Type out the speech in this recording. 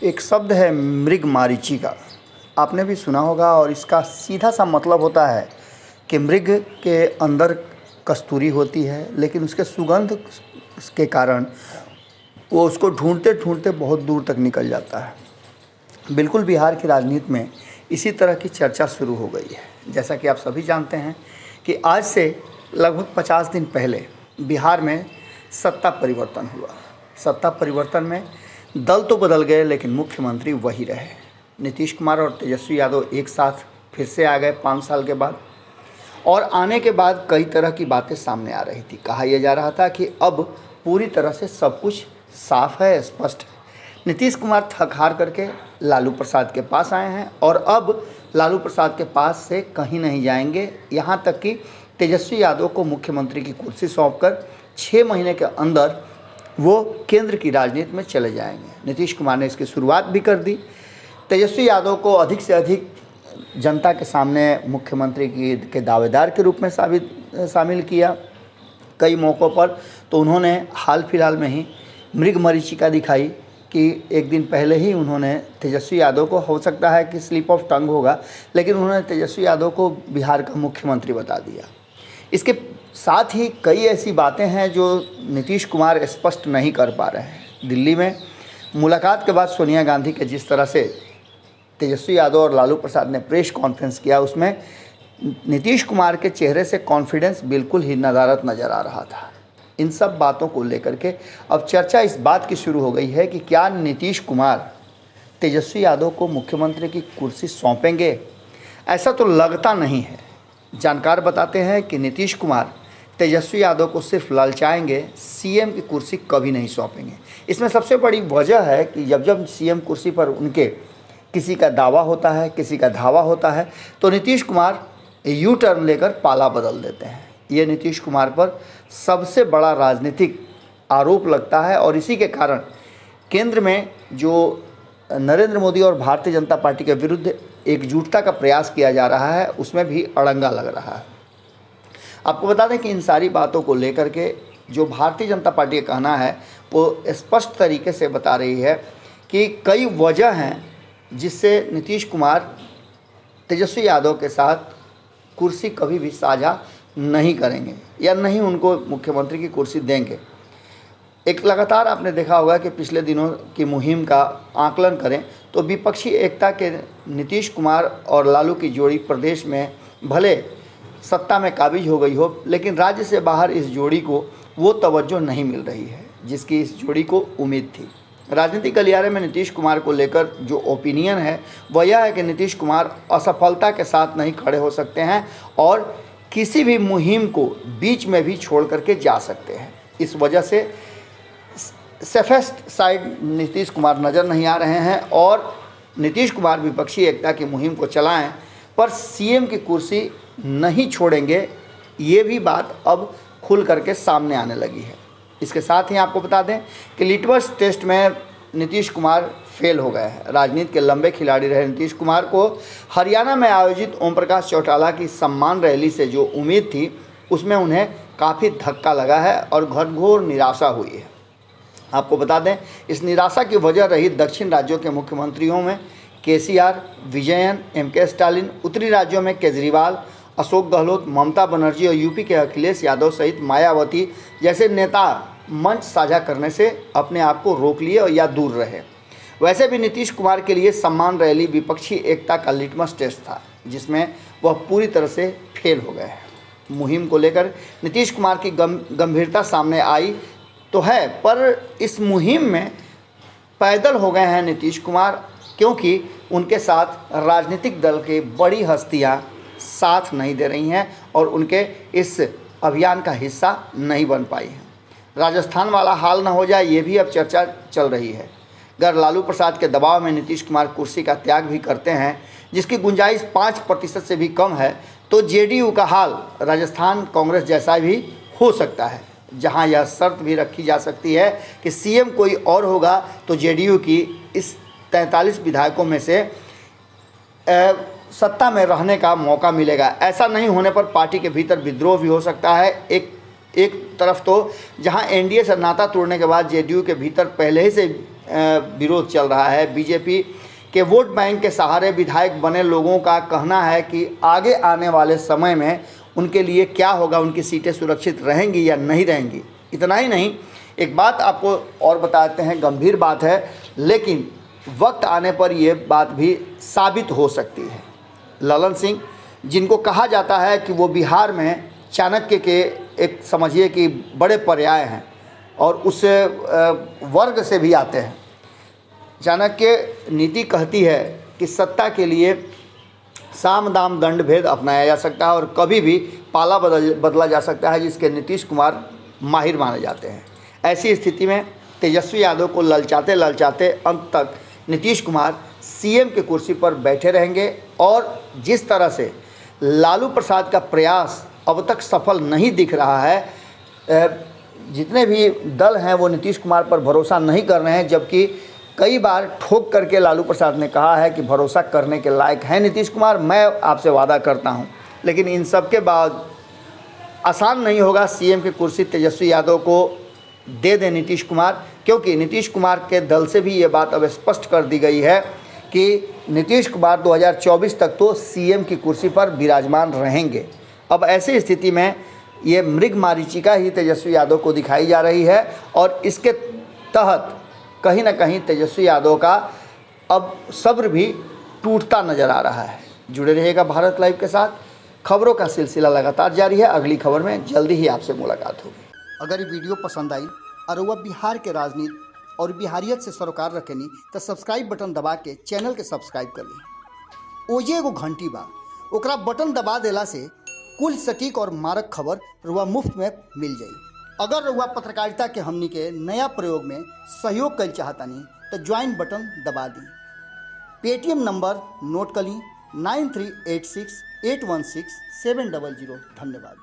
एक शब्द है मृगमरीचिका, आपने भी सुना होगा और इसका सीधा सा मतलब होता है कि मृग के अंदर कस्तूरी होती है, लेकिन उसके सुगंध के कारण वो उसको ढूंढते ढूंढते बहुत दूर तक निकल जाता है। बिल्कुल बिहार की राजनीति में इसी तरह की चर्चा शुरू हो गई है। जैसा कि आप सभी जानते हैं कि आज से लगभग 50 दिन पहले बिहार में सत्ता परिवर्तन हुआ। सत्ता परिवर्तन में दल तो बदल गए, लेकिन मुख्यमंत्री वही रहे। नीतीश कुमार और तेजस्वी यादव एक साथ फिर से आ गए 5 साल के बाद, और आने के बाद कई तरह की बातें सामने आ रही थी। कहा यह जा रहा था कि अब पूरी तरह से सब कुछ साफ है, स्पष्ट है। नीतीश कुमार थक हार करके लालू प्रसाद के पास आए हैं और अब लालू प्रसाद के पास से कहीं नहीं जाएंगे। यहाँ तक कि तेजस्वी यादव को मुख्यमंत्री की कुर्सी सौंपकर 6 महीने के अंदर वो केंद्र की राजनीति में चले जाएंगे। नीतीश कुमार ने इसकी शुरुआत भी कर दी। तेजस्वी यादव को अधिक से अधिक जनता के सामने मुख्यमंत्री के दावेदार के रूप में शामिल किया कई मौक़ों पर। तो उन्होंने हाल फिलहाल में ही मृगमरीचिका दिखाई कि एक दिन पहले ही उन्होंने तेजस्वी यादव को, हो सकता है कि स्लिप ऑफ टंग होगा, लेकिन उन्होंने तेजस्वी यादव को बिहार का मुख्यमंत्री बता दिया। इसके साथ ही कई ऐसी बातें हैं जो नीतीश कुमार स्पष्ट नहीं कर पा रहे हैं। दिल्ली में मुलाकात के बाद सोनिया गांधी के जिस तरह से तेजस्वी यादव और लालू प्रसाद ने प्रेस कॉन्फ्रेंस किया, उसमें नीतीश कुमार के चेहरे से कॉन्फिडेंस बिल्कुल ही नदारद नज़र आ रहा था। इन सब बातों को लेकर के अब चर्चा इस बात की शुरू हो गई है कि क्या नीतीश कुमार तेजस्वी यादव को मुख्यमंत्री की कुर्सी सौंपेंगे। ऐसा तो लगता नहीं है। जानकार बताते हैं कि नीतीश कुमार तेजस्वी यादव को सिर्फ ललचाएंगे, सीएम की कुर्सी कभी नहीं सौंपेंगे। इसमें सबसे बड़ी वजह है कि जब जब सीएम कुर्सी पर उनके किसी का दावा होता है, किसी का धावा होता है, तो नीतीश कुमार यू टर्न लेकर पाला बदल देते हैं। ये नीतीश कुमार पर सबसे बड़ा राजनीतिक आरोप लगता है और इसी के कारण केंद्र में जो नरेंद्र मोदी और भारतीय जनता पार्टी के विरुद्ध एकजुटता का प्रयास किया जा रहा है, उसमें भी अड़ंगा लग रहा है। आपको बता दें कि इन सारी बातों को लेकर के जो भारतीय जनता पार्टी का कहना है वो स्पष्ट तरीके से बता रही है कि कई वजह हैं जिससे नीतीश कुमार तेजस्वी यादव के साथ कुर्सी कभी भी साझा नहीं करेंगे या नहीं उनको मुख्यमंत्री की कुर्सी देंगे। एक लगातार आपने देखा होगा कि पिछले दिनों की मुहिम का आकलन करें तो विपक्षी एकता के नीतीश कुमार और लालू की जोड़ी प्रदेश में भले सत्ता में काबिज हो गई हो, लेकिन राज्य से बाहर इस जोड़ी को वो तवज्जो नहीं मिल रही है जिसकी इस जोड़ी को उम्मीद थी। राजनीतिक गलियारे में नीतीश कुमार को लेकर जो ओपिनियन है वह यह है कि नीतीश कुमार असफलता के साथ नहीं खड़े हो सकते हैं और किसी भी मुहिम को बीच में भी छोड़ करके जा सकते हैं। इस वजह से सेफेस्ट साइड नीतीश कुमार नज़र नहीं आ रहे हैं और नीतीश कुमार विपक्षी एकता की मुहिम को चलाएं पर सीएम की कुर्सी नहीं छोड़ेंगे, ये भी बात अब खुल करके सामने आने लगी है। इसके साथ ही आपको बता दें कि लिटमस टेस्ट में नीतीश कुमार फेल हो गए हैं। राजनीति के लंबे खिलाड़ी रहे नीतीश कुमार को हरियाणा में आयोजित ओम प्रकाश चौटाला की सम्मान रैली से जो उम्मीद थी उसमें उन्हें काफ़ी धक्का लगा है और घनघोर निराशा हुई है। आपको बता दें इस निराशा की वजह रही दक्षिण राज्यों के मुख्यमंत्रियों में केसीआर, विजयन, एमके स्टालिन, उत्तरी राज्यों में केजरीवाल, अशोक गहलोत, ममता बनर्जी और यूपी के अखिलेश यादव सहित मायावती जैसे नेता मंच साझा करने से अपने आप को रोक लिए और या दूर रहे। वैसे भी नीतीश कुमार के लिए सम्मान रैली विपक्षी एकता का लिटमस टेस्ट था जिसमें वह पूरी तरह से फेल हो गए। मुहिम को लेकर नीतीश कुमार की गंभीरता सामने आई तो है, पर इस मुहिम में पैदल हो गए हैं नीतीश कुमार, क्योंकि उनके साथ राजनीतिक दल के बड़ी हस्तियां साथ नहीं दे रही हैं और उनके इस अभियान का हिस्सा नहीं बन पाई हैं। राजस्थान वाला हाल न हो जाए, ये भी अब चर्चा चल रही है। अगर लालू प्रसाद के दबाव में नीतीश कुमार कुर्सी का त्याग भी करते हैं, जिसकी गुंजाइश 5% से भी कम है, तो जेडीयू का हाल राजस्थान कांग्रेस जैसा भी हो सकता है, जहां यह शर्त भी रखी जा सकती है कि सीएम कोई और होगा तो जेडीयू की इस 43 विधायकों में से सत्ता में रहने का मौका मिलेगा। ऐसा नहीं होने पर पार्टी के भीतर विद्रोह भी हो सकता है। एक तरफ तो जहां एनडीए से नाता तोड़ने के बाद जेडीयू के भीतर पहले ही से विरोध चल रहा है। बीजेपी के वोट बैंक के सहारे विधायक बने लोगों का कहना है कि आगे आने वाले समय में उनके लिए क्या होगा, उनकी सीटें सुरक्षित रहेंगी या नहीं रहेंगी। इतना ही नहीं, एक बात आपको और बताते हैं, गंभीर बात है लेकिन वक्त आने पर ये बात भी साबित हो सकती है। ललन सिंह, जिनको कहा जाता है कि वो बिहार में चाणक्य के एक समझिए कि बड़े पर्याय हैं और उस वर्ग से भी आते हैं। चाणक्य नीति कहती है कि सत्ता के लिए साम दाम दंड भेद अपनाया जा सकता है और कभी भी पाला बदला जा सकता है, जिसके नीतीश कुमार माहिर माने जाते हैं। ऐसी स्थिति में तेजस्वी यादव को ललचाते ललचाते अंत तक नीतीश कुमार सीएम की कुर्सी पर बैठे रहेंगे और जिस तरह से लालू प्रसाद का प्रयास अब तक सफल नहीं दिख रहा है, जितने भी दल हैं वो नीतीश कुमार पर भरोसा नहीं कर रहे हैं, जबकि कई बार ठोक करके लालू प्रसाद ने कहा है कि भरोसा करने के लायक हैं नीतीश कुमार, मैं आपसे वादा करता हूं। लेकिन इन सब के बाद आसान नहीं होगा सीएम की कुर्सी तेजस्वी यादव को दे दें नीतीश कुमार, क्योंकि नीतीश कुमार के दल से भी ये बात अब स्पष्ट कर दी गई है कि नीतीश कुमार 2024 तक तो सीएम की कुर्सी पर विराजमान रहेंगे। अब ऐसी स्थिति में ये मृग मारीचिका ही तेजस्वी यादव को दिखाई जा रही है और इसके तहत कहीं ना कहीं तेजस्वी यादव का अब सब्र भी टूटता नज़र आ रहा है। जुड़े रहिएगा भारत लाइव के साथ, खबरों का सिलसिला लगातार जारी है। अगली खबर में जल्दी ही आपसे मुलाकात होगी। अगर ये वीडियो पसंद आई और वह बिहार के राजनीति और बिहारियत से सरोकार रखेनी तो सब्सक्राइब बटन दबा के चैनल के सब्सक्राइब कर ली। ओजे एगो घंटी बा, ओकरा बटन दबा देला से कुल सटीक और मारक खबर रुआ मुफ्त में मिल जाई। अगर रुआ पत्रकारिता के हमनी के नया प्रयोग में सहयोग कर चाहतानी तो ज्वाइन बटन दबा दी। पेटीएम नंबर नोट कर ली 9386816700। धन्यवाद।